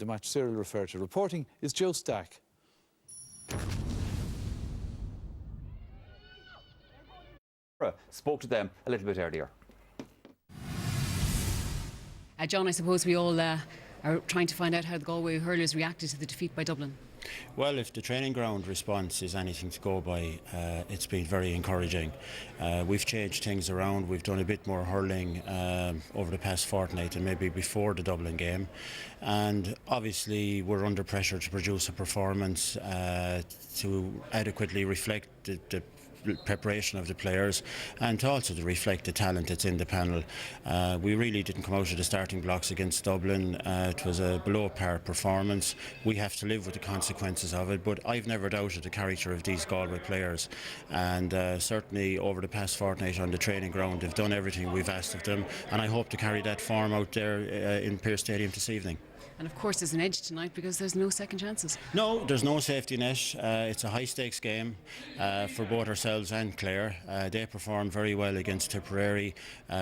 The match Cyril referred to. Reporting is Joe Stack. Spoke to them a little bit earlier. John, I suppose we all are trying to find out how the Galway hurlers reacted to the defeat by Dublin. Well, if the training ground response is anything to go by, it's been very encouraging. We've changed things around. We've done a bit more hurling over the past fortnight and maybe before the Dublin game. And obviously we're under pressure to produce a performance to adequately reflect the preparation of the players and to also to reflect the talent that's in the panel. We really didn't come out of the starting blocks against Dublin. It was a below par performance. We have to live with the consequences of it, but I've never doubted the character of these Galway players, and certainly over the past fortnight on the training ground they've done everything we've asked of them, and I hope to carry that form out there in Pearse Stadium this evening. And of course there's an edge tonight because there's no second chances. No, there's no safety net. It's a high stakes game for both ourselves and Clare. They performed very well against Tipperary,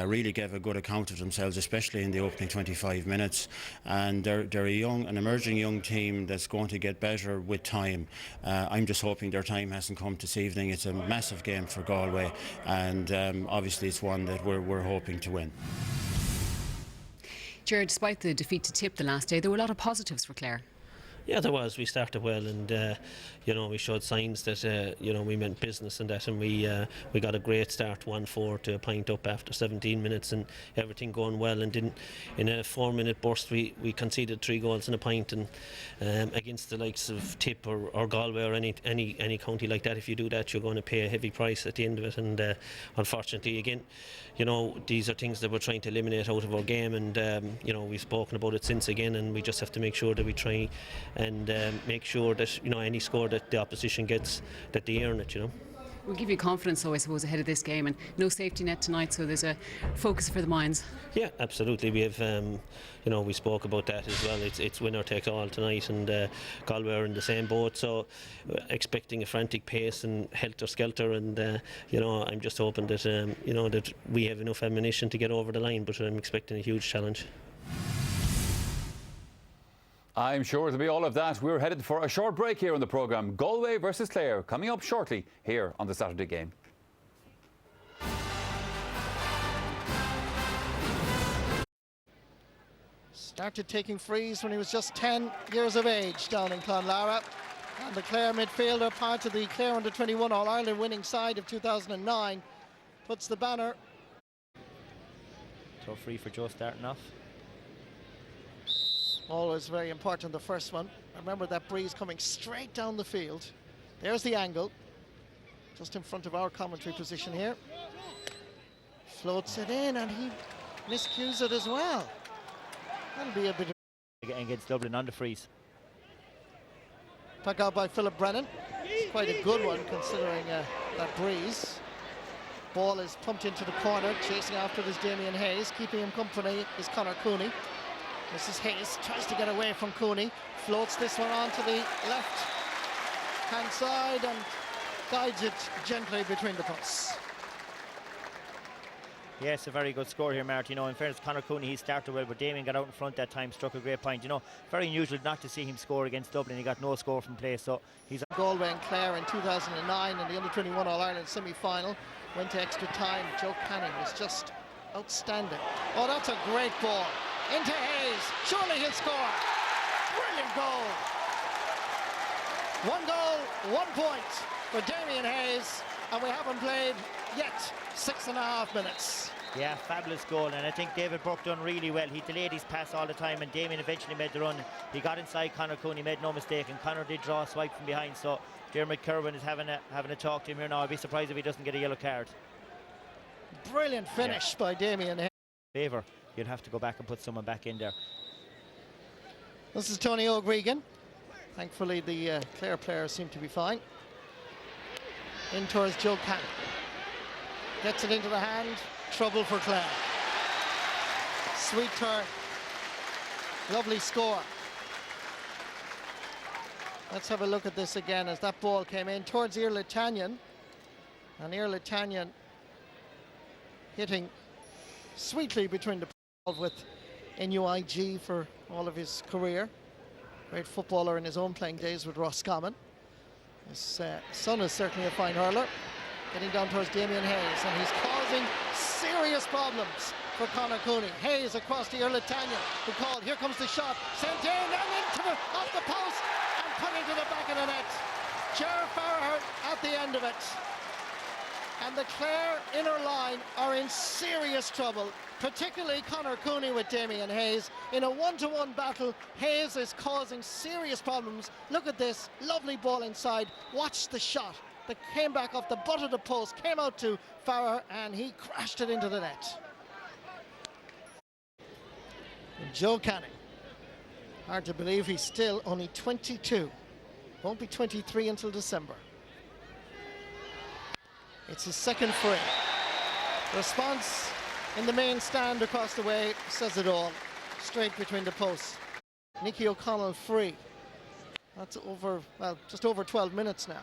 really gave a good account of themselves, especially in the opening 25 minutes. And they're an emerging young team that's going to get better with time. I'm just hoping their time hasn't come this evening. It's a massive game for Galway, and obviously it's one that we're hoping to win. Jared, despite the defeat to Tip the last day, there were a lot of positives for Clare. Yeah, there was. We started well, and we showed signs that we meant business and that, and we got a great start, 1-4 to a point up after 17 minutes, and everything going well. And in a 4-minute burst, we conceded 3 goals and a point, and against the likes of Tip or Galway or any county like that, if you do that, you're going to pay a heavy price at the end of it. And unfortunately, again, these are things that we're trying to eliminate out of our game, and we've spoken about it since again, and we just have to make sure that we try and make sure that any score that the opposition gets, that they earn it. We'll give you confidence, though, I suppose, ahead of this game, and no safety net tonight, so there's a focus for the minds. Yeah, absolutely. We have, we spoke about that as well. It's winner takes all tonight, and Galway are in the same boat, so expecting a frantic pace and helter-skelter, and I'm just hoping that that we have enough ammunition to get over the line, but I'm expecting a huge challenge. I'm sure it'll be all of that. We're headed for a short break here on the programme. Galway versus Clare coming up shortly here on the Saturday Game. Started taking frees when he was just 10 years of age down in Clonlara. And the Clare midfielder, part of the Clare under-21 All-Ireland winning side of 2009, puts the banner. Tough free for Joe starting off. Always very important, the first one. Remember that breeze coming straight down the field. There's the angle, just in front of our commentary position here. Floats it in, and he miscues it as well. That'll be a bit of... Against Dublin on the freeze. Back out by Philip Brennan. It's quite a good one, considering that breeze. Ball is pumped into the corner, chasing after this Damien Hayes. Keeping him company is Conor Cooney. This is Hayes, tries to get away from Cooney, floats this one onto the left-hand side and guides it gently between the posts. Yes, a very good score here, Marty. In fairness, Conor Cooney, he started well, but Damien got out in front that time, struck a great point. Very unusual not to see him score against Dublin. He got no score from play, so he's... Galway and Clare in 2009 in the under-21 All-Ireland semi-final. Went to extra time. Joe Canning was just outstanding. Oh, that's a great ball. Into Hayes, surely he'll score. Brilliant goal. 1 goal, 1 point for Damien Hayes, and we haven't played yet 6.5 minutes. Yeah, fabulous goal, and I think David Burke done really well. He delayed his pass all the time, and Damien eventually made the run. He got inside Conor Cooney, made no mistake, and Conor did draw a swipe from behind, so Dermot Kerwin is having a talk to him here now. I'd be surprised if he doesn't get a yellow card. Brilliant finish by Damien Hayes. Favour. You'd have to go back and put someone back in there. This is Tony O'Gregan. Thankfully, the Clare players seem to be fine. In towards Joe Canning. Gets it into the hand. Trouble for Clare. Sweet turn. Lovely score. Let's have a look at this again as that ball came in towards Iarla Tanyan. And Iarla Tanyan hitting sweetly between the with NUIG for all of his career. Great footballer in his own playing days with Roscommon. His son is certainly a fine hurler. Getting down towards Damien Hayes, and he's causing serious problems for Conor Cooney. Hayes across the Tanya. The call. Here comes the shot. Sent in and off the post and put into the back of the net. Ger Farragher at the end of it. And the Clare inner line are in serious trouble, particularly Conor Cooney with Damien Hayes. In a one-to-one battle, Hayes is causing serious problems. Look at this, lovely ball inside. Watch the shot that came back off the butt of the post, came out to Farragher, and he crashed it into the net. And Joe Canning, hard to believe he's still only 22. Won't be 23 until December. It's his second free. Response in the main stand across the way says it all. Straight between the posts. Nicky O'Connell free. That's over, well, just over 12 minutes now.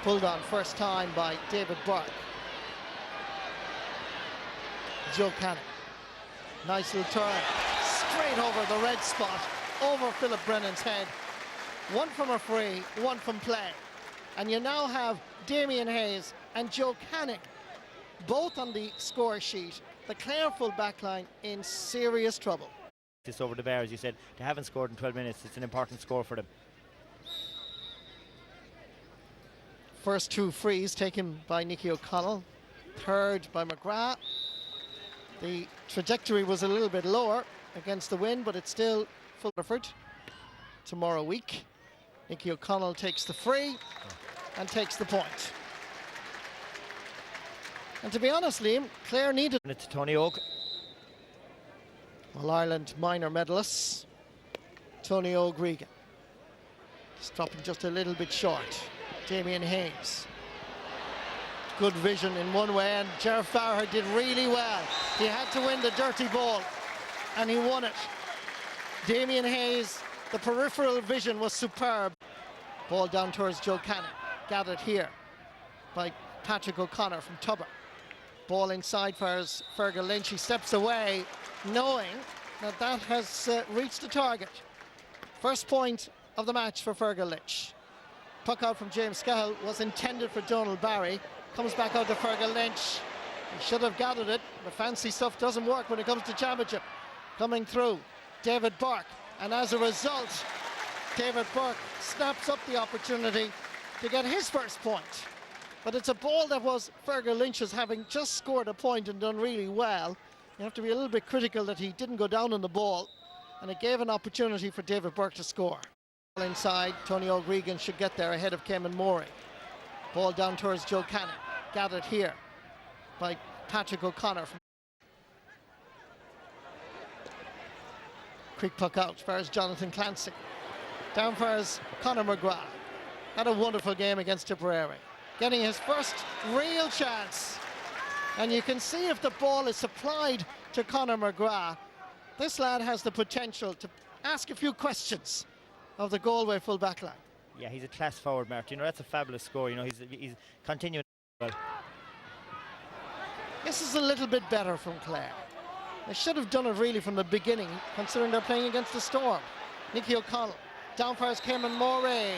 Pulled on first time by David Burke. Joe Canning. Nice little turn. Straight over the red spot. Over Philip Brennan's head. One from a free, one from play. And you now have Damien Hayes and Joe Canning, both on the score sheet. The Clare full back line in serious trouble. This over the bar, as you said, they haven't scored in 12 minutes. It's an important score for them. First two frees taken by Nicky O'Connell, third by McGrath. The trajectory was a little bit lower against the wind, but it's still full effort. Tomorrow week, Nicky O'Connell takes the free and takes the point. And to be honest, Liam, Clare needed And it's Tony Oak. All-Ireland minor medalists, Tony O'Gregan. He's dropping just a little bit short. Damien Hayes. Good vision in one way, and Ger Farragher did really well. He had to win the dirty ball, and he won it. Damien Hayes, the peripheral vision was superb. Ball down towards Joe Canning. Gathered here by Patrick O'Connor from Tubber. Ball inside for Fergal Lynch. He steps away, knowing that that has reached the target. First point of the match for Fergal Lynch. Puck out from James Scahill was intended for Donald Barry. Comes back out to Fergal Lynch. He should have gathered it. The fancy stuff doesn't work when it comes to championship. Coming through, David Burke. And as a result, David Burke snaps up the opportunity to get his first point. But it's a ball that was Fergal Lynch's, having just scored a point and done really well. You have to be a little bit critical that he didn't go down on the ball, and it gave an opportunity for David Burke to score. Inside, Tony O'Gregan should get there ahead of Cayman Morey. Ball down towards Joe Canning. Gathered here by Patrick O'Connor. Quick puck out, far as Jonathan Clancy. Down far as Conor McGrath. Had a wonderful game against Tipperary. Getting his first real chance. And you can see if the ball is supplied to Conor McGrath, this lad has the potential to ask a few questions of the Galway full back line. Yeah, he's a class forward, Mark. You know, that's a fabulous score. You know, he's continuing well. This is a little bit better from Clare. They should have done it really from the beginning, considering they're playing against the Storm. Nicky O'Connell, down first Cayman Morey,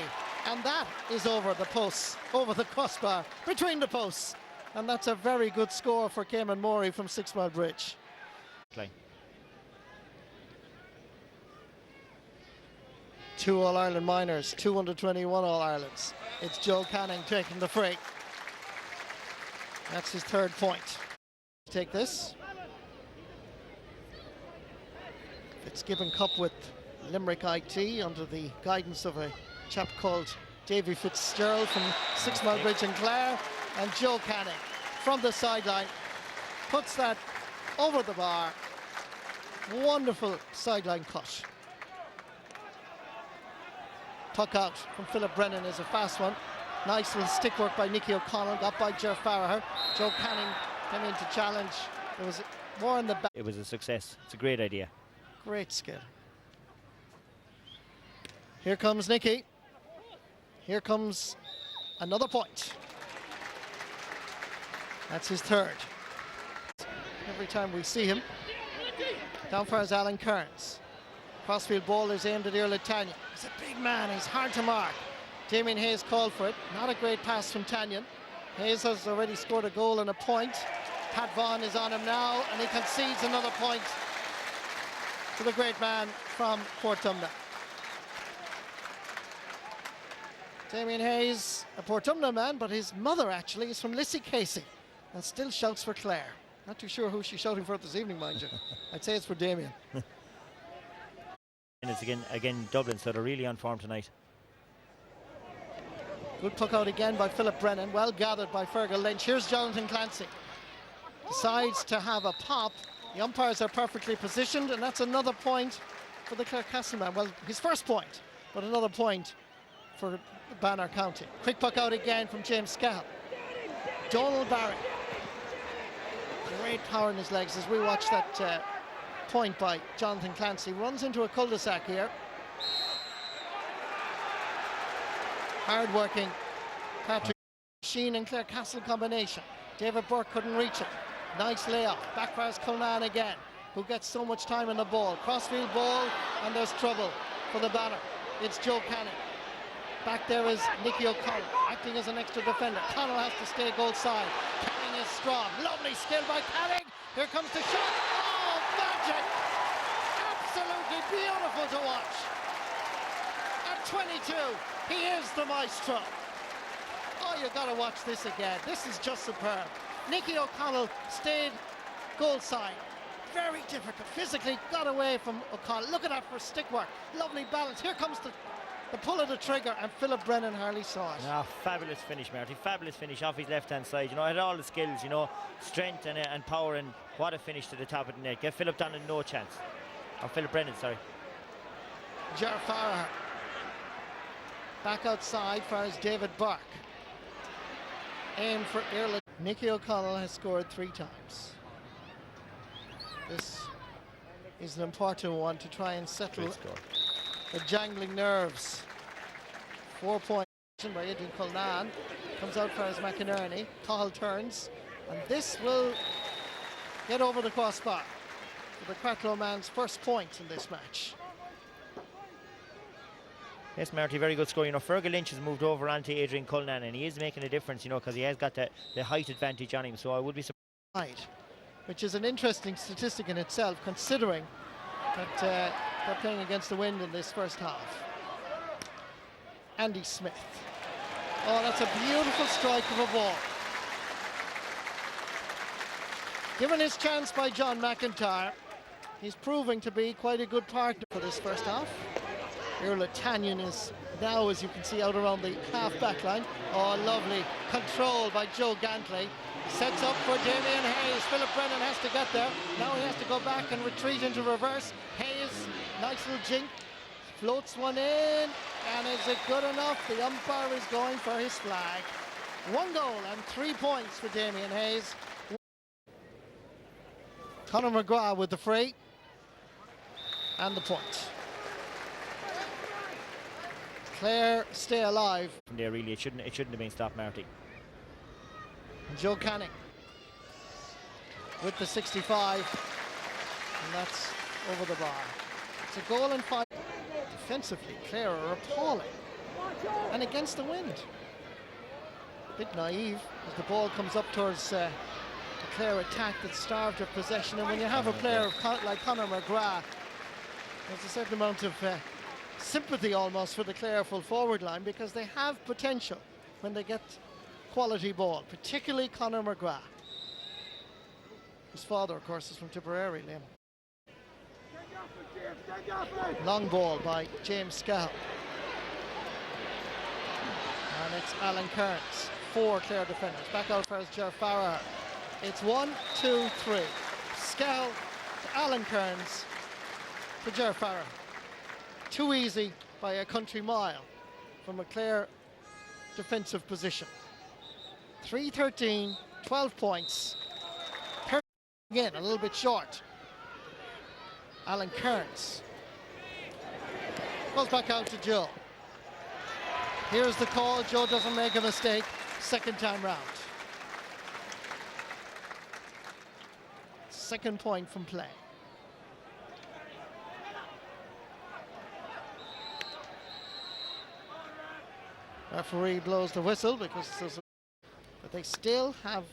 and that is over the posts, over the crossbar, between the posts. And that's a very good score for Cayman Morey from 6 Mile Bridge. Play. Two All-Ireland minors, 2 under-21 All-Irelands. It's Joe Canning taking the free. That's his third point. Take this. Fitzgibbon Cup with Limerick IT under the guidance of a chap called Davy Fitzgerald from 6 Mile Bridge and Clare. And Joe Canning from the sideline puts that over the bar. Wonderful sideline cut. Puck out from Philip Brennan is a fast one. Nice little stick work by Nicky O'Connell, got by Ger Farragher. Joe Canning came in to challenge. There was more in the back. It was a success. It's a great idea. Great skill. Here comes Nicky. Here comes another point. That's his third. Every time we see him, Down for his Alan Kearns. Crossfield ball is aimed at Irla Tanyan. He's a big man, he's hard to mark. Damien Hayes called for it. Not a great pass from Tanyan. Hayes has already scored a goal and a point. Pat Vaughan is on him now, and he concedes another point to the great man from Portumna. Damien Hayes, a Portumna man, but his mother actually is from Lissy Casey and still shouts for Clare. Not too sure who she's shouting for this evening, mind you. I'd say it's for Damien. And it's again Dublin, so they're really on form tonight. Good puck out again by Philip Brennan, well gathered by Fergal Lynch. Here's Jonathan Clancy. Decides to have a pop. The umpires are perfectly positioned, and that's another point for the Clare Castleman. Well, his first point, but another point for Banner County. Quick puck out again from James Scahill. Donald Barry. Great power in his legs as we watch that point by Jonathan Clancy. Runs into a cul-de-sac here. Hard working Patrick Sheen and Clare Castle combination. David Burke couldn't reach it. Nice layoff. Backfires Culnan again, who gets so much time on the ball. Crossfield ball, and there's trouble for the Banner. It's Joe Canning. Back there is Nicky O'Connell, acting as an extra defender. Connell has to stay goal side. Canning is strong. Lovely skill by Canning. Here comes the shot. Oh, magic! Absolutely beautiful to watch. At 22, he is the maestro. Oh, you got to watch this again. This is just superb. Nicky O'Connell stayed goal side. Very difficult. Physically got away from O'Connell. Look at that for stick work. Lovely balance. Here comes the pull of the trigger, and Philip Brennan hardly saw it. Ah, fabulous finish, Marty. Fabulous finish off his left-hand side. You know, had all the skills, you know, strength and power, and what a finish to the top of the net. Get Philip Donnan no chance. Or Philip Brennan, sorry. Ger Farrar. Back outside for his David Burke. Aim for Irla. Nicky O'Connell has scored 3 times. This is an important one to try and settle the jangling nerves. 4 points by Aidan Culnan. Comes out for his McInerney. Cahill turns, and this will get over the crossbar for the Cratloe man's first point in this match. Yes, Marty, very good score. You know, Fergal Lynch has moved over onto Adrian Culnan, and he is making a difference, you know, because he has got the height advantage on him, so I would be surprised. Which is an interesting statistic in itself, considering that they're playing against the wind in this first half. Andy Smith. Oh, that's a beautiful strike of a ball. Given his chance by John McIntyre, he's proving to be quite a good partner for this first half. Irla Tanyan is now, as you can see, out around the half-back line. Oh, lovely control by Joe Gantley. Sets up for Damien Hayes. Philip Brennan has to get there. Now he has to go back and retreat into reverse. Hayes, nice little jink. Floats one in. And is it good enough? The umpire is going for his flag. 1 goal and 3 points for Damien Hayes. Conor McGrath with the free. And the point. Clare stay alive. From there, really, it shouldn't have been stopped, Marty. Joe Canning with the 65, and that's over the bar. It's a goal and 5. Defensively, Clare are appalling, and against the wind. A bit naive as the ball comes up towards the Clare attack that's starved of possession, and when you have a player like Conor McGrath, there's a certain amount of sympathy almost for the Clare full forward line, because they have potential when they get quality ball, particularly Conor McGrath. His father, of course, is from Tipperary, Liam. Long ball by James Scahill. And it's Alan Kearns. 4 Clare defenders. Back out for his Ger Farrar. It's 1, 2, 3. Scahill to Alan Kearns to Ger Farrar. Too easy by a country mile from a Clare defensive position. 3-13, 12 points. Again, a little bit short. Alan Kearns goes back out to Joe. Here's the call. Joe doesn't make a mistake. Second time round. Second point from play. Referee blows the whistle because but they still have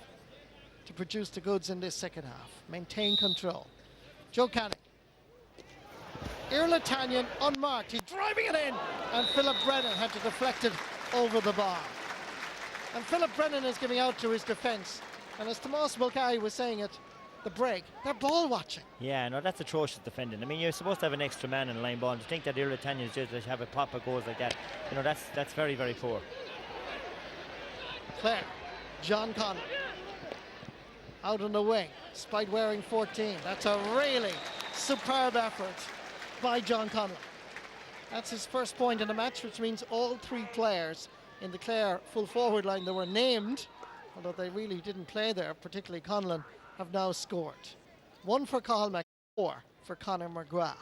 to produce the goods in this second half. Maintain control. Joe Canning. Irla Tanyan unmarked. He's driving it in, and Philip Brennan had to deflect it over the bar. And Philip Brennan is giving out to his defence. And as Tomas Mulcahy was saying at the break, they're ball watching. Yeah, no, that's atrocious defending. I mean, you're supposed to have an extra man in the line ball. And to think that Irla Tanyan is just to have a pop of goals like that, you know, that's very, very poor. Clare. John Conlon. Out on the wing, despite wearing 14. That's a really superb effort by John Conlon. That's his first point in the match, which means all three players in the Clare full forward line that were named, although they really didn't play there, particularly Conlon, have now scored. 1 for Cathal Mac, 4 for Conor McGrath.